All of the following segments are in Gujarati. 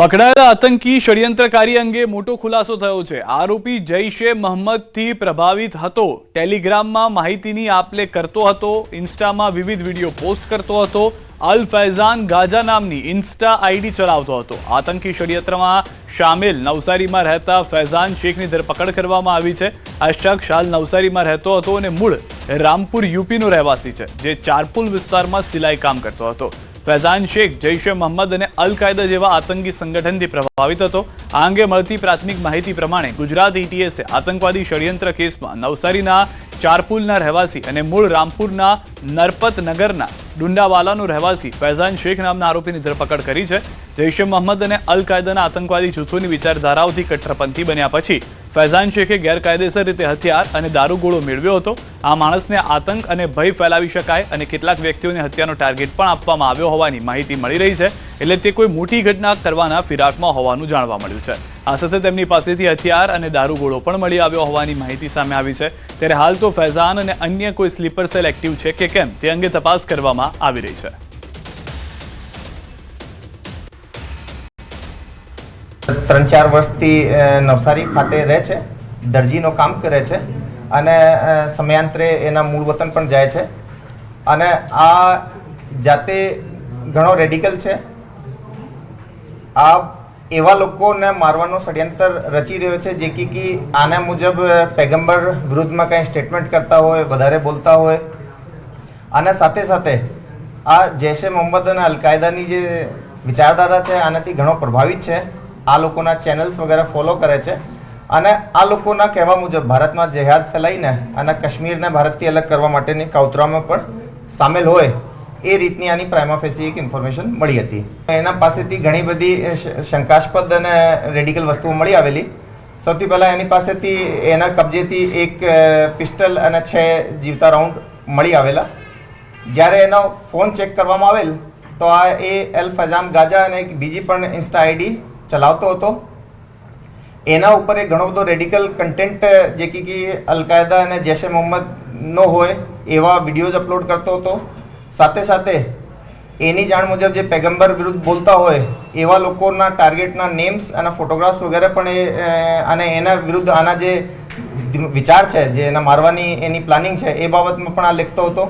પકડાયેલા આતંકી ષડયંત્રકારી અંગે મોટો ખુલાસો થયો છે। આરોપી જૈશે મહમ્મદથી પ્રભાવિત હતો। ટેલિગ્રામમાં માહિતીની આપ-લે કરતો હતો, ઇન્સ્ટામાં વિવિધ વિડીયો પોસ્ટ કરતો હતો, અલ ફૈઝાન ગાઝા નામની ઇન્સ્ટા આઈડી ચલાવતો હતો। આતંકી ષડયંત્રમાં શામેલ નવસારીમાં રહેતા ફૈઝાન શેખની ધરપકડ કરવામાં આવી છે। આ શખ્સ હાલ નવસારીમાં રહેતો હતો અને મૂળ રામપુર યુપીનો રહેવાસી છે, જે ચારપુલ વિસ્તારમાં સિલાઈ કામ કરતો હતો। ફૈઝાન શેખ જૈશે મહમ્મદ અને અલ કાયદા જેવા આતંકી સંગઠનથી પ્રભાવિત હતો। આ અંગે મળતી પ્રાથમિક માહિતી પ્રમાણે ગુજરાત એટીએસે આતંકવાદી ષડયંત્ર કેસમાં નવસારીના ચારપુલના રહેવાસી અને મૂળ રામપુરના નરપત નગરના ડુંડાવાલાનો રહેવાસી ફૈઝાન શેખ નામના આરોપીની ધરપકડ કરી છે। જૈશે મહમ્મદ અને અલ કાયદાના આતંકવાદી જૂથોની વિચારધારાઓથી કટ્ટરપંથી બન્યા પછી ફૈઝાન શેખે ગેરકાયદેસર રીતે હથિયાર અને દારૂગોળો મેળવ્યો હતો। આ માણસને આતંક અને ભય ફેલાવી શકાય અને કેટલાક વ્યક્તિઓને હત્યાનો ટાર્ગેટ પણ આપવામાં આવ્યો હોવાની માહિતી મળી રહી છે, એટલે તે કોઈ મોટી ઘટના કરવાના ફિરાકમાં હોવાનું જાણવા મળ્યું છે। આ સાથે તેમની પાસેથી હથિયાર અને દારૂગોળો પણ મળી આવ્યો હોવાની માહિતી સામે આવી છે। ત્યારે હાલ તો ફૈઝાન અને અન્ય કોઈ સ્લીપર સેલ એક્ટિવ છે કે કેમ તે અંગે તપાસ કરવામાં આવી રહી છે। 3-4 વર્ષથી નવસારી ખાતે રહે છે, દરજીનો કામ કરે છે અને સમયાંતરે એના મૂળ વતન પણ જાય છે અને આ જાતે ઘણો રેડિકલ છે। આ એવા લોકોને મારવાનો ષડયંત્ર રચી રહ્યો છે જે કે આના મુજબ પૈગંબર વિરુદ્ધમાં કંઈ સ્ટેટમેન્ટ કરતા હોય, વધારે બોલતા હોય અને સાથે સાથે આ જૈશે મોહમ્મદ અને અલ કાયદાની જે વિચારધારા છે આનાથી ઘણો પ્રભાવિત છે। આ લોકોના ચેનલ્સ વગેરે ફોલો કરે છે અને આ લોકોના કહેવા મુજબ ભારતમાં જેહાદ ફેલાઈને અને કાશ્મીરને ભારતથી અલગ કરવા માટેની કાવતરામાં પણ સામેલ હોય એ રીતની આની પ્રાઇમા ફેસી એક ઇન્ફોર્મેશન મળી હતી। એના પાસેથી ઘણી બધી શંકાસ્પદ અને રેડિકલ વસ્તુઓ મળી આવેલી। સૌથી પહેલાં એની પાસેથી એના કબજેથી એક પિસ્ટલ અને 6 જીવતા રાઉન્ડ મળી આવેલા। જ્યારે એનો ફોન ચેક કરવામાં આવેલ તો આ એ અલ ફૈઝાન ગાઝા અને એક બીજી પણ ઇન્સ્ટા આઈડી ચલાવતો હતો। એના ઉપર એક ઘણો બધો રેડિકલ કન્ટેન્ટ જે કે અલ કાયદા અને જૈશે મોહમ્મદનો હોય એવા વિડીયોઝ અપલોડ કરતો હતો। સાથે સાથે એની જાણ મુજબ જે પૈગંબર વિરુદ્ધ બોલતા હોય એવા લોકોના ટાર્ગેટના નેમ્સ અને ફોટોગ્રાફ્સ વગેરે પણ અને એના વિરુદ્ધ આના જે વિચાર છે, જે એના મારવાની એની પ્લાનિંગ છે એ બાબતમાં પણ આ લખતો હતો।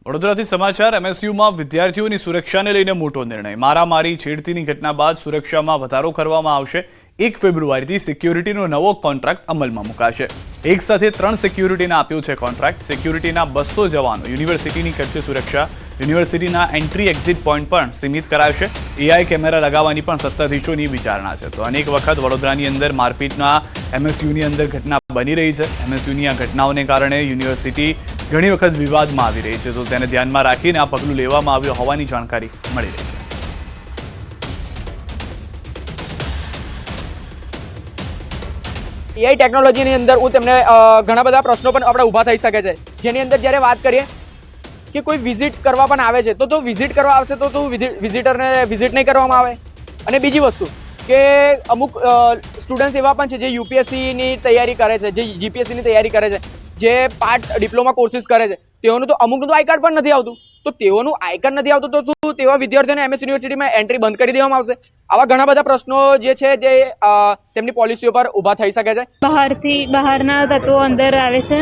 વડોદરાથી સમાચાર। એમએસયુમાં વિદ્યાર્થીઓની સુરક્ષાને લઈને મોટો નિર્ણય। મારામારી છેડતીની ઘટના બાદ સુરક્ષામાં વધારો કરવામાં આવશે। 1 ફેબ્રુઆરીથી સિક્યુરિટીનો નવો કોન્ટ્રાક્ટ અમલમાં મુકાશે। એક સાથે 3 સિક્યુરિટીને આપ્યો છે કોન્ટ્રાક્ટ। સિક્યુરિટીના 200 જવાનો યુનિવર્સિટીની કરશે સુરક્ષા। યુનિવર્સિટીના એન્ટ્રી એક્ઝિટ પોઈન્ટ પણ સીમિત કરાશે। એઆઈ કેમેરા લગાવવાની પણ સત્તાધીશોની વિચારણા છે। તો અનેક વખત વડોદરાની અંદર મારપીટના એમએસયુની અંદર ઘટના બની રહી છે। એમએસયુની આ ઘટનાઓને કારણે યુનિવર્સિટી ઘણી વખત વિવાદમાં આવી રહી છે, તો તેને ધ્યાનમાં રાખીને આ પગલું લેવામાં આવ્યું હોવાની જાણકારી મળી રહી છે। એઆઈ ટેકનોલોજીની અંદર હું તેમને ઘણા બધા પ્રશ્નો પણ આપણે ઊભા થઈ શકે છે, જેની અંદર જ્યારે વાત કરીએ કે કોઈ વિઝિટ કરવા પણ આવે છે તો વિઝિટ કરવા આવશે તો વિઝિટરને વિઝિટ નહીં કરવામાં આવે। અને બીજી વસ્તુ કે અમુક સ્ટુડન્ટ્સ એવા પણ છે જે યુપીએસસીની તૈયારી કરે છે, જે જીપીએસસીની તૈયારી કરે છે, જે પાર્ટ ડિપ્લોમા કોર્સિસ કરે છે, તેઓનું તો અમુકનું તો આઈ કાર્ડ પણ નથી આવતું। તો તેઓનું આઈ કાર્ડ નથી આવતું તો શું તેવા વિદ્યાર્થીઓને એમએસ યુનિવર્સિટીમાં એન્ટ્રી બંધ કરી દેવામાં આવશે? આવા ઘણા બધા પ્રશ્નો જે છે તે તેમની પોલિસીઓ પર ઊભા થઈ શકે છે। બહારના તત્વો અંદર આવે છે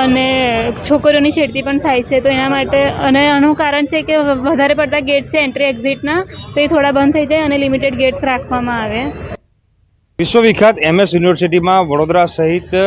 અને છોકરીઓની છેડતી પણ થાય છે, તો એના માટે અને આનું કારણ છે કે વધારે પડતા ગેટ છે એન્ટ્રી એક્ઝિટના, તો એ થોડા બંધ થઈ જાય અને લિમિટેડ ગેટ્સ રાખવામાં આવે। વિશ્વવિખ્યાત એમએસ યુનિવર્સિટીમાં વડોદરા સહિત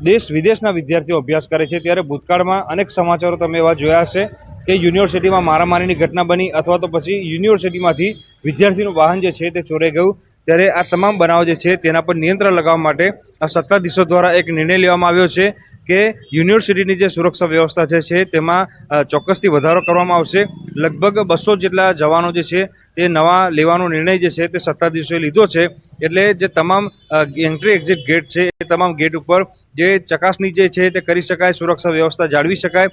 દેશ વિદેશના વિદ્યાર્થીઓ અભ્યાસ કરે છે, ત્યારે ભૂતકાળમાં અનેક સમાચારો તમે એવા જોયા હશે કે યુનિવર્સિટીમાં મારામારીની ઘટના બની અથવા તો પછી યુનિવર્સિટીમાંથી વિદ્યાર્થીનું વાહન જે છે તે ચોરાઈ ગયું। ત્યારે આ તમામ બનાવો જે છે તેના પર નિયંત્રણ લગાવવા માટે આ સત્તાધીશો દ્વારા એક નિર્ણય લેવામાં આવ્યો છે કે યુનિવર્સિટીની જે સુરક્ષા વ્યવસ્થા છે તેમાં ચોક્કસથી વધારો કરવામાં આવશે। લગભગ 200 જેટલા જવાનો જે છે તે નવા લેવાનો નિર્ણય જે છે તે સત્તાધીશોએ લીધો છે। એટલે જે તમામ એન્ટ્રી એક્ઝિટ ગેટ છે એ તમામ ગેટ ઉપર જે ચકાસણી જે છે તે કરી શકાય, સુરક્ષા વ્યવસ્થા જાળવી શકાય।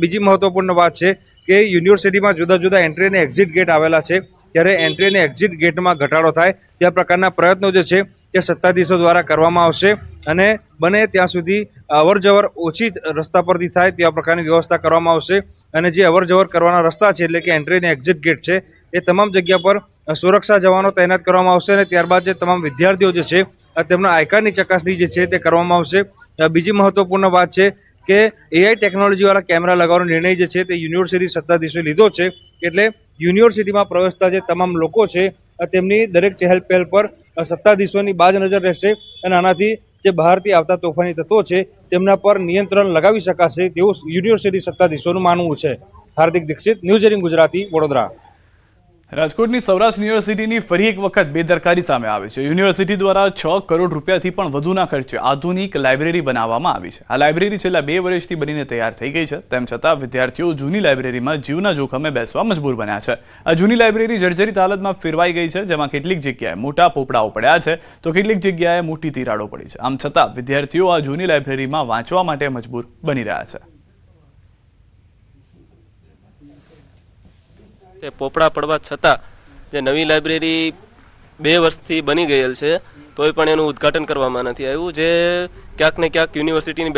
બીજી મહત્વપૂર્ણ વાત છે કે યુનિવર્સિટીમાં જુદા જુદા એન્ટ્રી અને એક્ઝિટ ગેટ આવેલા છે, ત્યારે એન્ટ્રી અને એક્ઝિટ ગેટમાં ઘટાડો થાય તે પ્રકારના પ્રયત્નો જે છે તે સત્તાધીશો દ્વારા કરવામાં આવશે અને બને ત્યાં સુધી અવરજવર ઓછી રસ્તા પરથી થાય તેવા પ્રકારની વ્યવસ્થા કરવામાં આવશે અને જે અવરજવર કરવાના રસ્તા છે એટલે કે એન્ટ્રી અને એક્ઝિટ ગેટ છે એ તમામ જગ્યા પર સુરક્ષા જવાનો તૈનાત કરવામાં આવશે અને ત્યારબાદ જે તમામ વિદ્યાર્થીઓ જે છે તેમના આયકારની ચકાસણી જે છે તે કરવામાં આવશે. બીજી મહત્વપૂર્ણ વાત છે કે AI ટેકનોલોજીવાળા કેમેરા લગાવવાનો નિર્ણય જે છે તે યુનિવર્સિટી સત્તાધીશોએ લીધો છે એટલે યુનિવર્સિટીમાં પ્રવેશતા જે તમામ લોકો છે તેમની દરેક ચહેલ પહેલ પર સત્તાધીશોની બાજ નજર રહેશે અને આનાથી જે બહારથી આવતા તોફાની તત્વો છે તેમના પર નિયંત્રણ લગાવી શકાશે તેવું યુનિવર્સિટી સત્તાધીશોનું માનવું છે. હાર્દિક દીક્ષિત, ન્યૂઝ 18 ગુજરાતી, વડોદરા. રાજકોટની સૌરાષ્ટ્ર યુનિવર્સિટીની ફરી એક વખત બેદરકારી સામે આવી છે. યુનિવર્સિટી દ્વારા 6 કરોડ રૂપિયાથી પણ વધુના ખર્ચે આધુનિક લાઇબ્રેરી બનાવવામાં આવી છે. આ લાઇબ્રેરી છેલ્લા 2 વર્ષથી બનીને તૈયાર થઈ ગઈ છે. તેમ છતાં વિદ્યાર્થીઓ જૂની લાઇબ્રેરીમાં જીવના જોખમે બેસવા મજબૂર બન્યા છે. આ જૂની લાઇબ્રેરી જર્જરિત હાલતમાં ફેરવાઈ ગઈ છે, જેમાં કેટલીક જગ્યાએ મોટા પોપડાઓ પડ્યા છે તો કેટલીક જગ્યાએ મોટી તિરાડો પડી છે. આમ છતાં વિદ્યાર્થીઓ આ જૂની લાઇબ્રેરીમાં વાંચવા માટે મજબૂર બની રહ્યા છે. પોપડા પડવા છતાં જે નવી લાઇબ્રેરી 2 વર્ષથી બની ગયેલ છે તોય પણ એનું ઉદ્ઘાટન કરવામાં નથી આવ્યું, જે ક્યાંક ને ક્યાંક યુનિવર્સિટીની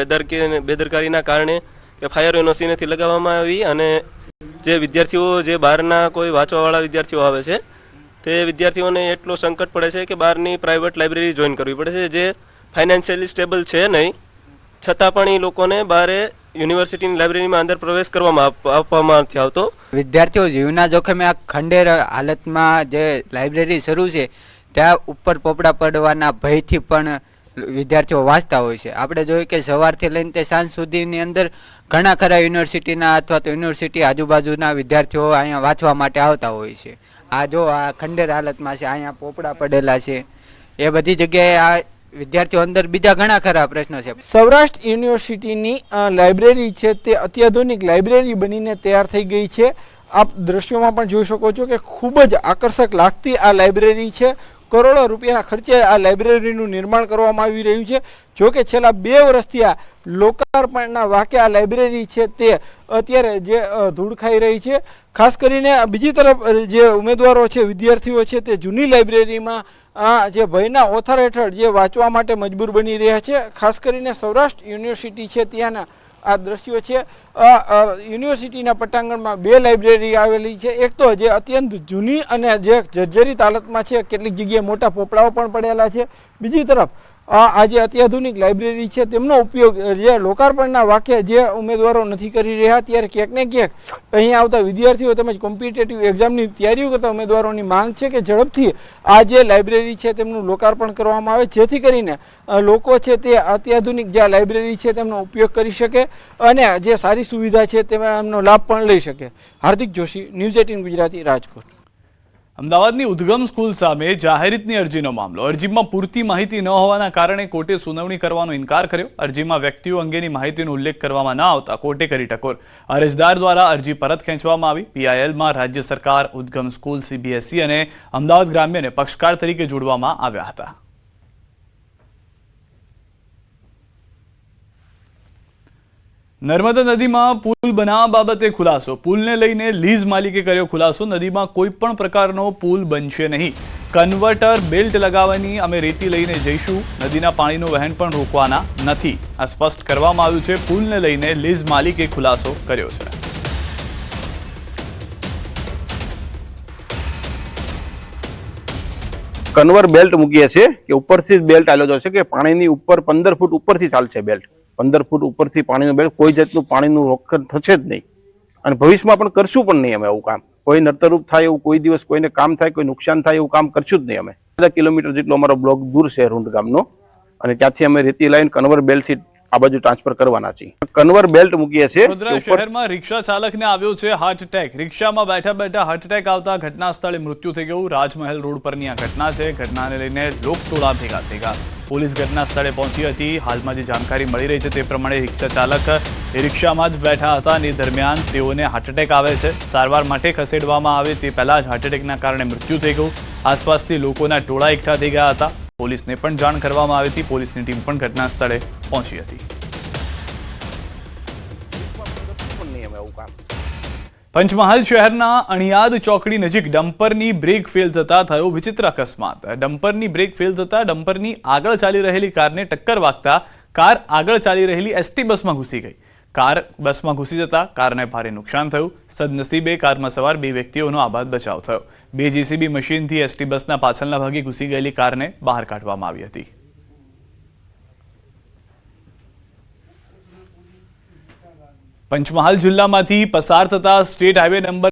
બેદરકારીના કારણે કે ફાયર એનઓસી નથી લગાવવામાં આવી અને જે વિદ્યાર્થીઓ જે બહારના કોઈ વાંચવાવાળા વિદ્યાર્થીઓ આવે છે તે વિદ્યાર્થીઓને એટલો સંકટ પડે છે કે બહારની પ્રાઇવેટ લાઇબ્રેરી જોઈન કરવી પડે છે, જે ફાઇનાન્શિયલી સ્ટેબલ છે નહીં, છતાં પણ એ લોકોને બહારે યુનિવર્સિટીની લાઇબ્રેરીમાં અંદર પ્રવેશ કરવામાં આપવામાં નથી આવતો. વિદ્યાર્થીઓ જીવના જોખમે આ ખંડેર હાલતમાં જે લાઇબ્રેરી શરૂ છે ત્યાં ઉપર પોપડા પડવાના ભયથી પણ વિદ્યાર્થીઓ વાંચતા હોય છે. આપણે જોઈએ કે સવારથી લઈને તે સાંજ સુધીની અંદર ઘણા ખરા યુનિવર્સિટીના અથવા તો યુનિવર્સિટી આજુબાજુના વિદ્યાર્થીઓ અહીંયા વાંચવા માટે આવતા હોય છે. આ જો આ ખંડેર હાલતમાં છે, અહીંયા પોપડા પડેલા છે, એ બધી જગ્યાએ આ વિદ્યાર્થીઓ અંદર બીજા ઘણા ખરા પ્રશ્નો છે. સૌરાષ્ટ્ર યુનિવર્સિટીની લાઇબ્રેરી છે તે અત્યાધુનિક લાઇબ્રેરી બનીને તૈયાર થઈ ગઈ છે. આપ દ્રશ્યોમાં પણ જોઈ શકો છો કે ખૂબ જ આકર્ષક લાગતી આ લાઇબ્રેરી છે. કરોડો રૂપિયા ખર્ચે આ લાઇબ્રેરીનું નિર્માણ કરવામાં આવી રહ્યું છે. જો કે છેલ્લા 2 વર્ષથી આ લોકાર્પણના વાકે આ લાઇબ્રેરી છે તે અત્યારે જે ધૂળ ખાઈ રહી છે. ખાસ કરીને બીજી તરફ જે ઉમેદવારો છે, વિદ્યાર્થીઓ છે, તે જૂની લાઇબ્રેરીમાં જે ભયના ઓથાર હેઠળ જે વાંચવા માટે મજબૂર બની રહ્યા છે. ખાસ કરીને સૌરાષ્ટ્ર યુનિવર્સિટી છે ત્યાંના આ દ્રશ્યો છે. યુનિવર્સિટીના પટાંગણમાં 2 લાઇબ્રેરી આવેલી છે. એક તો જે અત્યંત જૂની અને જે જર્જરિત હાલતમાં છે, કેટલીક જગ્યાએ મોટા પોપડાઓ પણ પડેલા છે. બીજી તરફ આ જે અત્યાધુનિક લાઇબ્રેરી છે તેમનો ઉપયોગ જે લોકાર્પણના વાક્ય જે ઉમેદવારો નથી કરી રહ્યા, ત્યારે ક્યાંક ને ક્યાંક અહીં આવતા વિદ્યાર્થીઓ તેમજ કોમ્પિટેટિવ એક્ઝામની તૈયારીઓ કરતા ઉમેદવારોની માંગ છે કે ઝડપથી આ જે લાઇબ્રેરી છે તેમનું લોકાર્પણ કરવામાં આવે, જેથી કરીને લોકો છે તે અત્યાધુનિક જે લાઇબ્રેરી છે તેમનો ઉપયોગ કરી શકે અને જે સારી સુવિધા છે તેમનો લાભ પણ લઈ શકે. હાર્દિક જોશી, ન્યૂઝ 18 ગુજરાતી, રાજકોટ. અમદાવાદની ઉદ્ગમ સ્કૂલ સામે જાહેરિતની અરજીનો મામલો. અરજીમાં પૂરતી માહિતી ન હોવાના કારણે કોર્ટે સુનાવણી કરવાનો ઇનકાર કર્યો. અરજીમાં વ્યક્તિઓ અંગેની માહિતીનો ઉલ્લેખ કરવામાં ન આવતા કોર્ટે કરી ટકોર. અરજદાર દ્વારા અરજી પરત ખેંચવામાં આવી. PILમાં રાજ્ય સરકાર, ઉદ્ગમ સ્કૂલ, CBSE અને અમદાવાદ ગ્રામ્યને પક્ષકાર તરીકે જોડવામાં આવ્યા હતા. નર્મદા નદીમાં પુલ બનાવવા બાબતે ખુલાસો. પુલને લઈને લીઝ માલિકે કર્યો ખુલાસો. નદીમાં કોઈ પણ પ્રકારનો પુલ બનશે નહીં. કન્વર્ટર બેલ્ટ લગાવવાની અમે રેતી લઈને જઈશું. નદીના પાણીનું વહેણ પણ રોકવાના નથી. આ સ્પષ્ટ કરવામાં આવ્યું છે. પુલને લઈને લીઝ માલિકે ખુલાસો કર્યો છે. કન્વર બેલ્ટ મૂકીએ છીએ કે ઉપરથી જ બેલ્ટ આવેલો છે કે પાણીની ઉપર 15 ફૂટ ઉપરથી ચાલશે બેલ્ટ. 15 ફૂટ ઉપરથી પાણીનું બેલ્ટ, કોઈ જાતનું પાણીનું રોકડ થશે જ નહીં અને ભવિષ્યમાં પણ કરશું પણ નહીં અમે એવું કામ. કોઈ નર્તરૂપ થાય એવું કોઈ દિવસ કોઈને કામ થાય, કોઈ નુકસાન થાય એવું કામ કરશું જ નહીં અમે. 10 કિલોમીટર જેટલો અમારો બ્લોક દૂર છે રૂંડ ગામનો અને ત્યાંથી અમે રેતી લાઈન કન્વર બેલ્ટથી આ બાજુ ટ્રાન્સફર કરવાના છીએ. કન્વર બેલ્ટ મૂકીએ છીએ. વડોદરા શહેરમાં રિક્ષા ચાલકને આવ્યો છે હાર્ટ એટેક. રિક્ષામાં બેઠા બેઠા હાર્ટ એટેક આવતા ઘટના સ્થળે મૃત્યુ થઈ ગયું. રાજમહેલ રોડ પરની આ ઘટના છે. ઘટનાને લઈને લોકટોળા ભેગા થઈ ગયા. પોલીસ ઘટના સ્થળે પહોંચી હતી. હાલમાં જે જાણકારી મળી રહી છે તે પ્રમાણે રિક્ષા ચાલક રિક્ષામાં જ બેઠા હતા અને દરમિયાન તેઓને હાર્ટ એટેક આવે છે. સારવાર માટે ખસેડવામાં આવે તે પહેલા જ હાર્ટ એટેકના કારણે મૃત્યુ થઈ ગયું. આસપાસથી લોકોના ટોળા એકઠા થઈ ગયા હતા. પોલીસને પણ જાણ કરવામાં આવી હતી. પોલીસની ટીમ પણ ઘટના સ્થળે પહોંચી હતી. પંચમહાલ શહેરના અણિયાદ ચોકડી નજીક ડમ્પરની બ્રેક ફેલ થતા થયો વિચિત્ર અકસ્માત. ડમ્પરની બ્રેક ફેલ થતા ડમ્પરની આગળ ચાલી રહેલી કારને ટક્કર વાગતા કાર આગળ ચાલી રહેલી એસટી બસમાં ઘૂસી ગઈ. કાર બસમાં ઘૂસી જતા કારને ભારે નુકસાન થયું. સદનસીબે કારમાં સવાર 2 વ્યક્તિઓનો આબાદ બચાવ થયો. 2 જેસીબી મશીનથી એસટી બસના પાછળના ભાગે ઘૂસી ગયેલી કારને બહાર કાઢવામાં આવી હતી. પંચમહાલ જિલ્લામાંથી પસાર થતા સ્ટેટ હાઈવે નંબર